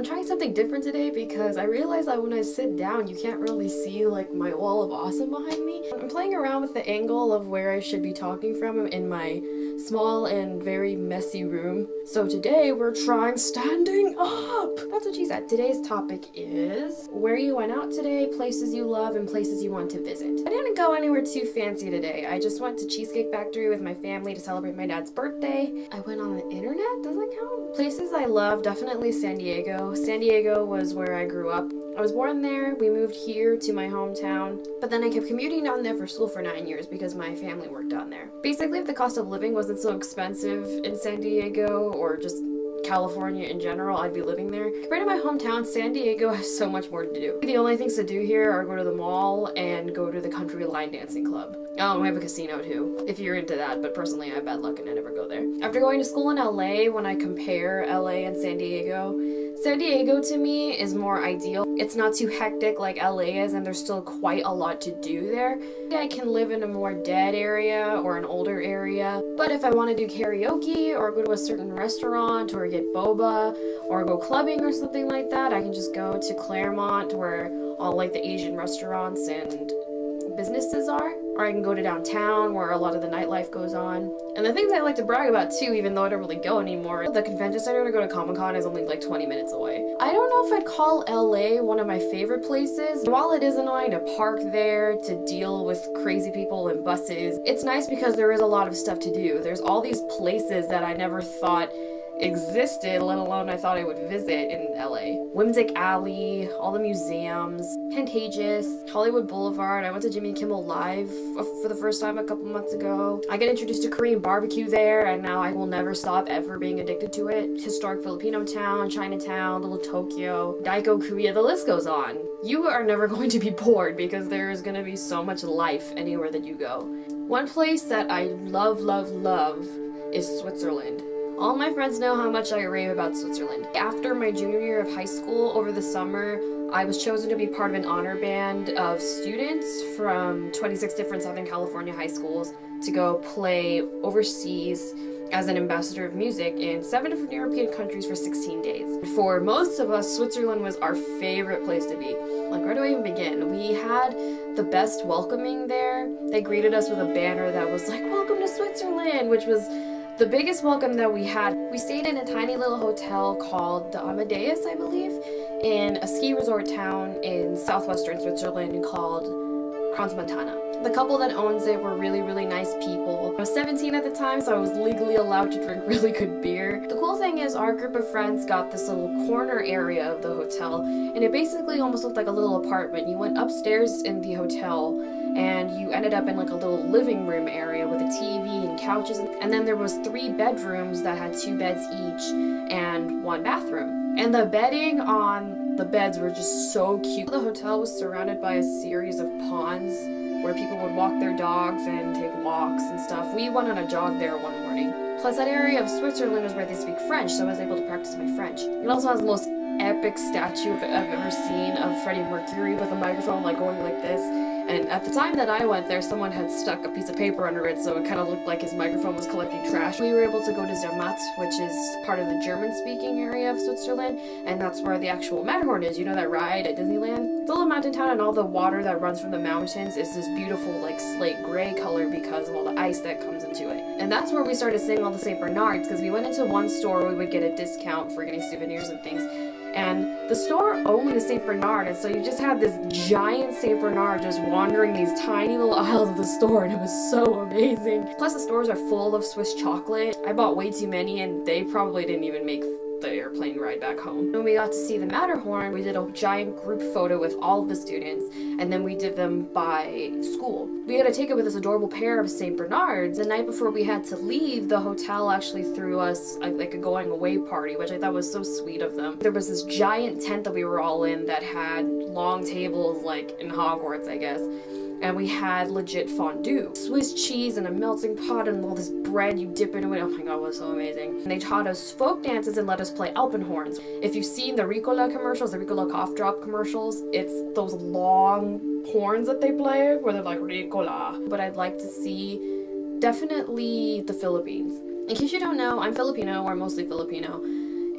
I'm trying something different today because I realized that when I sit down, you can't really see like my wall of awesome behind me. I'm playing around with the angle of where I should be talking from in my small and very messy room. So today we're trying standing up. That's what she said. Today's topic is where you went out today, places you love, and places you want to visit. I didn't go anywhere too fancy today. I just went to Cheesecake Factory with my family to celebrate my dad's birthday. I went on the internet. Does that count? Places I love, definitely San Diego. San Diego was where I grew up. I was born there. We moved here to my hometown, but then I kept commuting down there for school for 9 years because my family worked down there. Basically, if the cost of living wasn't so expensive in San Diego or just California in general, I'd be living there. Compared to my hometown, San Diego has so much more to do. The only things to do here are go to the mall and go to the country line dancing club. Oh, we have a casino too, if you're into that, but personally I have bad luck and I never go there. After going to school in LA, when I compare LA and San Diego to me is more ideal. It's not too hectic like LA is, and there's still quite a lot to do there. I can live in a more dead area or an older area, but if I want to do karaoke or go to a certain restaurant or get boba or go clubbing or something like that, I can just go to Claremont where all like the Asian restaurants and businesses are, or I can go to downtown where a lot of the nightlife goes on. And the things I like to brag about too, even though I don't really go anymore, the convention center to go to Comic-Con is only like 20 minutes away. I don't know if I'd call LA one of my favorite places. While it is annoying to park there, to deal with crazy people and buses, it's nice because there is a lot of stuff to do. There's all these places that I never thought existed, let alone I thought I would visit in LA. Whimsic Alley, all the museums, Pantages, Hollywood Boulevard. I went to Jimmy Kimmel Live for the first time a couple months ago. I got introduced to Korean barbecue there, and now I will never stop ever being addicted to it. Historic Filipino town, Chinatown, Little Tokyo, Daiko, Korea, the list goes on. You are never going to be bored because there is going to be so much life anywhere that you go. One place that I love is Switzerland. All my friends know how much I rave about Switzerland. After my junior year of high school, over the summer, I was chosen to be part of an honor band of students from 26 different Southern California high schools to go play overseas as an ambassador of music in 7 different European countries for 16 days. For most of us, Switzerland was our favorite place to be. Like, where do I even begin? We had the best welcoming there. They greeted us with a banner that was like, "Welcome to Switzerland," which was the biggest welcome that we had. We stayed in a tiny little hotel called the Amadeus, I believe, in a ski resort town in southwestern Switzerland called Crans-Montana. The couple that owns it were really, really nice people. I was 17 at the time, so I was legally allowed to drink really good beer. The cool thing is our group of friends got this little corner area of the hotel, and it basically almost looked like a little apartment. You went upstairs in the hotel, and you ended up in like a little living room area with a TV and couches, and then there was 3 bedrooms that had 2 beds each and 1 bathroom. And the bedding on the beds were just so cute. The hotel was surrounded by a series of ponds where people would walk their dogs and take walks and stuff. We went on a jog there one morning. Plus, that area of Switzerland is where they speak French, so I was able to practice my French. It also has the most epic statue I've ever seen of Freddie Mercury with a microphone like going like this. And at the time that I went there, someone had stuck a piece of paper under it, so it kind of looked like his microphone was collecting trash. We were able to go to Zermatt, which is part of the German-speaking area of Switzerland, and that's where the actual Matterhorn is. You know that ride at Disneyland? It's a little mountain town, and all the water that runs from the mountains is this beautiful, like, slate gray color because of all the ice that comes into it. And that's where we started seeing all the St. Bernards, because we went into one store where we would get a discount for getting souvenirs and things. And the store owned a St. Bernard, and so you just had this giant St. Bernard just wandering these tiny little aisles of the store, and it was so amazing. Plus, the stores are full of Swiss chocolate. I bought way too many, and they probably didn't even make the airplane ride back home. When we got to see the Matterhorn, we did a giant group photo with all of the students, and then we did them by school. We had to take it with this adorable pair of St. Bernards. The night before we had to leave, the hotel actually threw us like a going away party, which I thought was so sweet of them. There was this giant tent that we were all in that had long tables like in Hogwarts, I guess. And we had legit fondue. Swiss cheese and a melting pot and all this bread you dip into it. Oh my god, it was so amazing. And they taught us folk dances and let us play Alpenhorns. If you've seen the Ricola commercials, the Ricola cough drop commercials, it's those long horns that they play where they're like Ricola. But I'd like to see definitely the Philippines. In case you don't know, I'm Filipino, or mostly Filipino.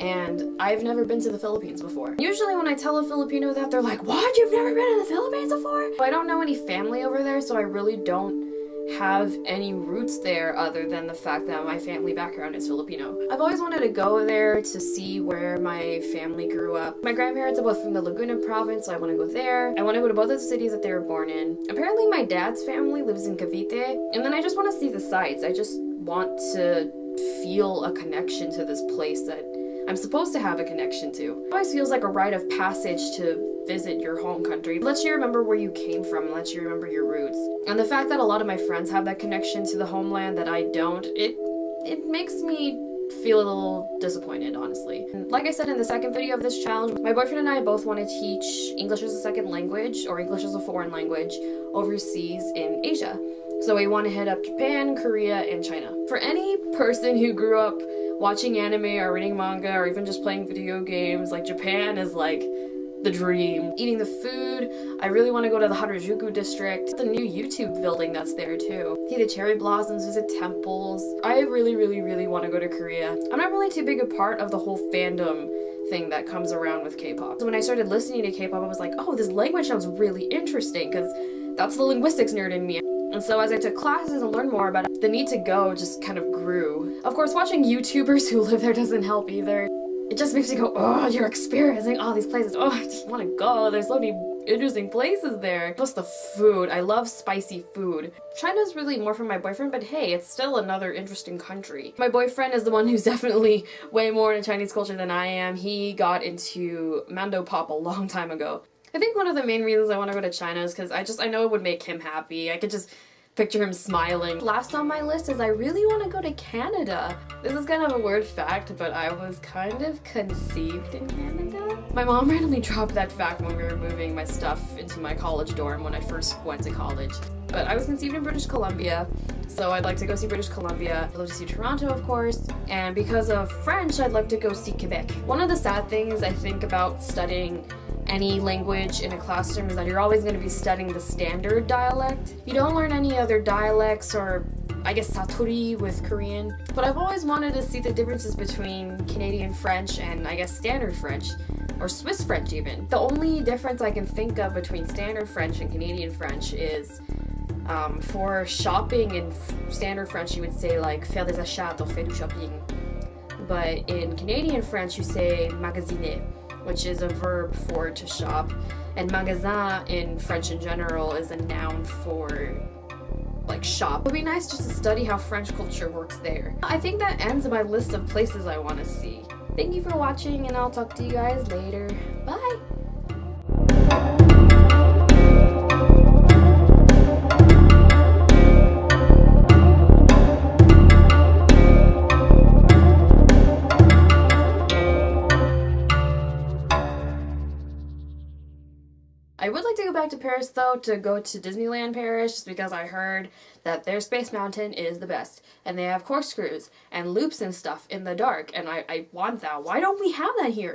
and I've never been to the Philippines before. Usually when I tell a Filipino that, they're like, "What? You've never been to the Philippines before?" I don't know any family over there, so I really don't have any roots there other than the fact that my family background is Filipino. I've always wanted to go there to see where my family grew up. My grandparents are both from the Laguna province, so I want to go there. I want to go to both of the cities that they were born in. Apparently my dad's family lives in Cavite, and then I just want to see the sights. I just want to feel a connection to this place that I'm supposed to have a connection to. It always feels like a rite of passage to visit your home country. It lets you remember where you came from, and lets you remember your roots. And the fact that a lot of my friends have that connection to the homeland that I don't, it makes me feel a little disappointed, honestly. And like I said in the second video of this challenge, my boyfriend and I both want to teach English as a second language, or English as a foreign language, overseas in Asia. So we want to hit up Japan, Korea, and China. For any person who grew up watching anime or reading manga or even just playing video games, like, Japan is like the dream. Eating the food, I really want to go to the Harajuku district, the new YouTube building that's there too. See the cherry blossoms, visit temples. I really want to go to Korea. I'm not really too big a part of the whole fandom thing that comes around with K-pop. So when I started listening to K-pop, I was like, oh, this language sounds really interesting, because that's the linguistics nerd in me. And so as I took classes and learned more about it, the need to go just kind of grew. Of course, watching YouTubers who live there doesn't help either. It just makes me go, oh, you're experiencing all these places. Oh, I just want to go. There's so many interesting places there. Plus the food. I love spicy food. China's really more for my boyfriend, but hey, it's still another interesting country. My boyfriend is the one who's definitely way more into Chinese culture than I am. He got into Mando Pop a long time ago. I think one of the main reasons I want to go to China is because I know it would make him happy. I could just picture him smiling. Last on my list is I really want to go to Canada. This is kind of a weird fact, but I was kind of conceived in Canada. My mom randomly dropped that fact when we were moving my stuff into my college dorm when I first went to college. But I was conceived in British Columbia, so I'd like to go see British Columbia. I'd love to see Toronto, of course, and because of French, I'd love to go see Quebec. One of the sad things I think about studying any language in a classroom is that you're always going to be studying the standard dialect. You don't learn any other dialects, or I guess Satori with Korean. But I've always wanted to see the differences between Canadian French and I guess standard French, or Swiss French even. The only difference I can think of between standard French and Canadian French is for shopping. In standard French you would say like faire des achats or faire du shopping. But in Canadian French you say magasiner, which is a verb for to shop, and magasin in French in general is a noun for like shop. It would be nice just to study how French culture works there. I think that ends my list of places I want to see. Thank you for watching, and I'll talk to you guys later. Bye! I would like to go back to Paris though, to go to Disneyland Paris, just because I heard that their Space Mountain is the best. And they have corkscrews and loops and stuff in the dark, and I want that. Why don't we have that here?